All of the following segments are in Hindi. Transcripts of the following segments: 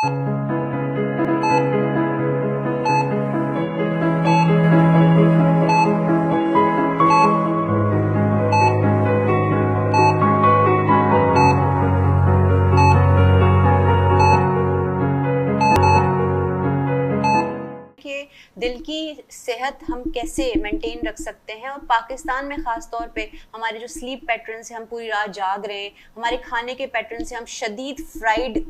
कि दिल की सेहत हम कैसे मेंटेन रख सकते हैं, और पाकिस्तान में ख़ास तौर पे हमारे जो स्लीप पैटर्न से हम पूरी रात जाग रहे हैं, हमारे खाने के पैटर्न से हम शदीद फ्राइड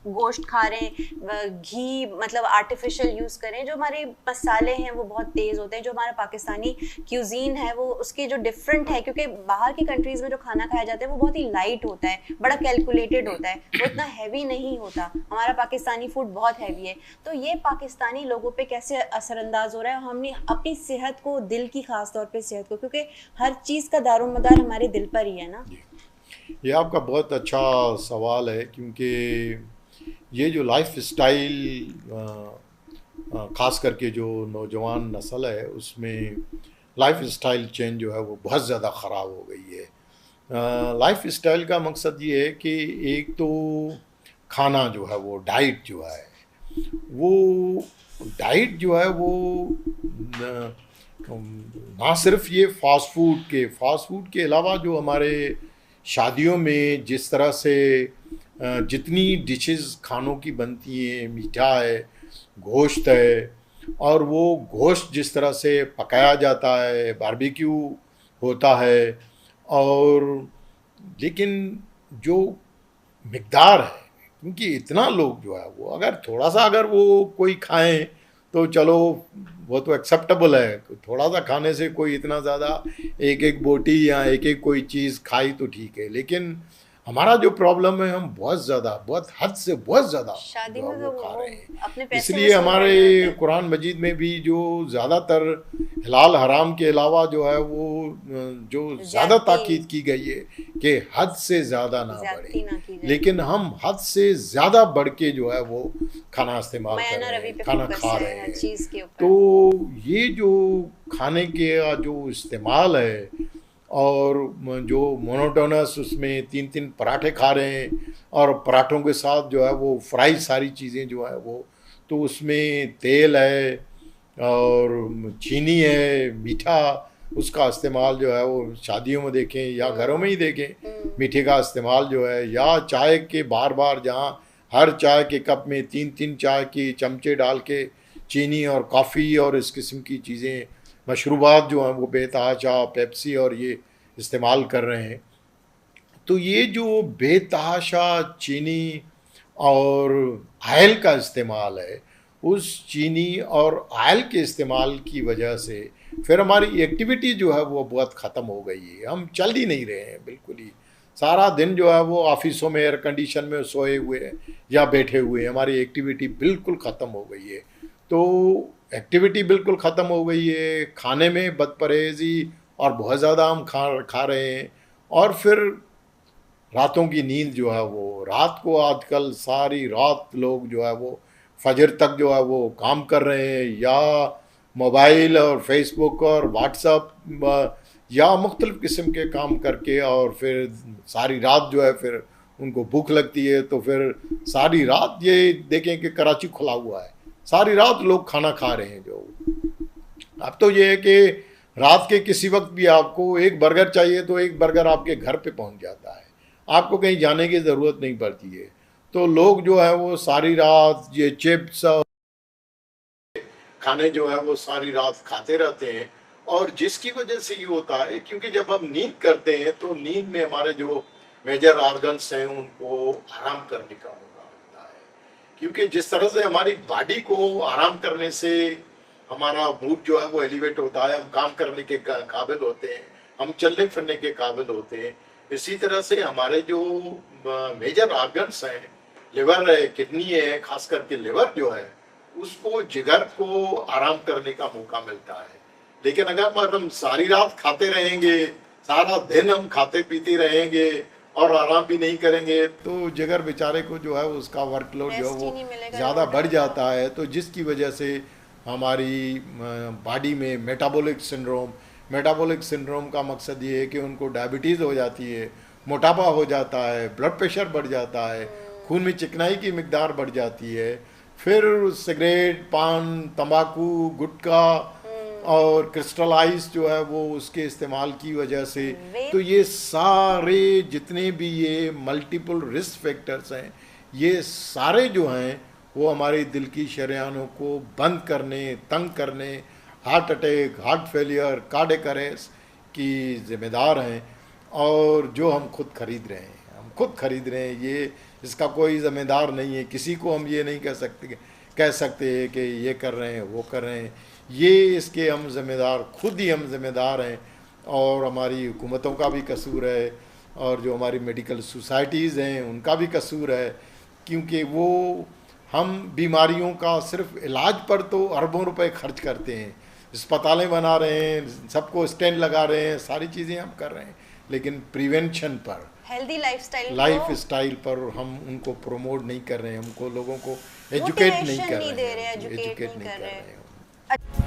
गोश्त खा रहे हैं, घी मतलब आर्टिफिशियल यूज़ करें, जो हमारे मसाले हैं वो बहुत तेज़ होते हैं, जो हमारा पाकिस्तानी क्यूजीन है वो उसके जो डिफरेंट है, क्योंकि बाहर की कंट्रीज़ में जो खाना खाया जाता है वो बहुत ही लाइट होता है, बड़ा कैलकुलेटेड होता है, वो इतना हैवी नहीं होता। हमारा पाकिस्तानी फूड बहुत हैवी है। तो ये पाकिस्तानी लोगों पे कैसे असरअंदाज हो रहा है, हमने अपनी सेहत को, दिल की खास तौर पे सेहत को, क्योंकि हर चीज़ का दारोमदार हमारे दिल पर ही है ना। ये आपका बहुत अच्छा सवाल है, क्योंकि ये जो लाइफ स्टाइल ख़ास करके जो नौजवान नस्ल है उसमें लाइफ स्टाइल चेंज जो है वो बहुत ज़्यादा ख़राब हो गई है। लाइफ स्टाइल का मकसद ये है कि एक तो खाना जो है वो डाइट जो है वो डाइट जो है वो ना सिर्फ ये फास्ट फूड के अलावा जो हमारे शादियों में जिस तरह से जितनी डिशेस खानों की बनती हैं, मीठा है, गोश्त है, और वो गोश्त जिस तरह से पकाया जाता है, बारबेक्यू होता है, और लेकिन जो मिकदार है, क्योंकि इतना लोग जो है वो अगर थोड़ा सा अगर वो कोई खाएं तो चलो वो तो एक्सेप्टेबल है, थोड़ा सा खाने से कोई इतना ज़्यादा एक एक बोटी या एक एक कोई चीज़ खाई तो ठीक है, लेकिन हमारा जो प्रॉब्लम है हम बहुत ज़्यादा, बहुत हद से बहुत ज़्यादा शादी जो है में वो तो खा वो रहे हैं। अपने पैसे इसलिए वसूल करने होते हमारे हैं। कुरान मजीद में भी जो ज़्यादातर हलाल हराम के अलावा जो है वो जो ज़्यादा ज्यादती ताकीद की गई है कि हद से ज़्यादा ना ज्यादती बढ़े, ना की जाए। लेकिन हम हद से ज़्यादा बढ़ के जो है वो खाना इस्तेमाल कर मयाना रहे रवि हैं, पे खाना फोकस खा है रहे हर हैं। चीज के ऊपर। तो ये जो खाने के जो इस्तेमाल है, और जो मोनोटोनस उसमें तीन तीन पराठे खा रहे हैं, और पराठों के साथ जो है वो फ्राई सारी चीज़ें जो है वो, तो उसमें तेल है और चीनी है, मीठा, उसका इस्तेमाल जो है वो शादियों में देखें या घरों में ही देखें, मीठे का इस्तेमाल जो है, या चाय के बार बार जहाँ हर चाय के कप में तीन तीन चाय की चमचे डाल के चीनी और कॉफ़ी और इस किस्म की चीज़ें, मशरूबात जो हैं वो बेतहाशा पेप्सी और ये इस्तेमाल कर रहे हैं। तो ये जो बेतहाशा चीनी और ऑयल का इस्तेमाल है, उस चीनी और ऑयल के इस्तेमाल की वजह से फिर हमारी एक्टिविटी जो है वो बहुत ख़त्म हो गई है, हम चल ही नहीं रहे हैं बिल्कुल ही। सारा दिन जो है वो ऑफिसों में एयर कंडीशन में सोए हुए हैं या बैठे हुए हैं, हमारी एक्टिविटी बिल्कुल ख़त्म हो गई है। तो एक्टिविटी बिल्कुल ख़त्म हो गई है, खाने में बदपरहेज़ी और बहुत ज़्यादा हम खा खा रहे हैं, और फिर रातों की नींद जो है वो, रात को आजकल सारी रात लोग जो है वो फजर तक जो है वो काम कर रहे हैं, या मोबाइल और फेसबुक और व्हाट्सअप या मुख्तलिफ़ किस्म के काम करके, और फिर सारी रात जो है फिर उनको भूख लगती है, तो फिर सारी रात ये देखें कि कराची खुला हुआ है, सारी रात लोग खाना खा रहे हैं। जो अब तो ये है कि रात के किसी वक्त भी आपको एक बर्गर चाहिए तो एक बर्गर आपके घर पे पहुंच जाता है, आपको कहीं जाने की ज़रूरत नहीं पड़ती है। तो लोग जो है वो सारी रात ये चिप्स और खाने जो है वो सारी रात खाते रहते हैं, और जिसकी वजह से ये होता है क्योंकि जब हम नींद करते हैं तो नींद में हमारे जो मेजर ऑर्गन्स हैं उनको आराम करने का मौका मिलता है, क्योंकि जिस तरह से हमारी बॉडी को आराम करने से हमारा मूड जो है वो एलिवेट होता है, हम काम करने के काबिल होते हैं, हम चलने फिरने के काबिल होते हैं, इसी तरह से हमारे जो मेजर ऑर्गन्स हैं, लिवर है, किडनी है, खास करके लिवर जो है उसको, जिगर को आराम करने का मौका मिलता है। लेकिन अगर हम सारी रात खाते रहेंगे, सारा दिन हम खाते पीते रहेंगे और आराम भी नहीं करेंगे, तो जिगर बेचारे को जो है उसका वर्कलोड जो है रेस्ट ही वो नहीं मिलेगा ज़्यादा लोगों बढ़ को। जाता है, तो जिसकी वजह से हमारी बॉडी में मेटाबॉलिक सिंड्रोम का मकसद ये है कि उनको डायबिटीज़ हो जाती है, मोटापा हो जाता है, ब्लड प्रेशर बढ़ जाता है, खून में चिकनाई की मिकदार बढ़ जाती है, फिर सिगरेट, पान, तंबाकू, गुटखा और क्रिस्टलाइज जो है वो उसके इस्तेमाल की वजह से, तो ये सारे जितने भी ये मल्टीपल रिस्क फैक्टर्स हैं, ये सारे जो हैं वो हमारे दिल की शरेयानों को बंद करने, तंग करने, heart attack, heart failure, cardiac arrest की जिम्मेदार हैं। और जो हम खुद खरीद रहे हैं, हम खुद खरीद रहे हैं, ये इसका कोई ज़िम्मेदार नहीं है। किसी को हम ये नहीं कह सकते कि ये कर रहे हैं, वो कर रहे हैं। ये इसके हम ज़िम्मेदार, खुद ही हम ज़िम्मेदार हैं। और हमारी हुकूमतों का भी कसूर है, और जो हमारी मेडिकल सोसाइटीज़ हैं उनका भी कसूर है, क्योंकि वो हम बीमारियों का सिर्फ इलाज पर तो अरबों रुपए खर्च करते हैं, अस्पतालें बना रहे हैं, सबको स्टेंट लगा रहे हैं, सारी चीज़ें हम कर रहे हैं, लेकिन प्रिवेंशन पर, हेल्दी लाइफ स्टाइल पर हम उनको प्रमोट नहीं कर रहे हैं, हमको लोगों को एजुकेट नहीं कर रहे हैं, एजुकेट नहीं कर रहे हैं।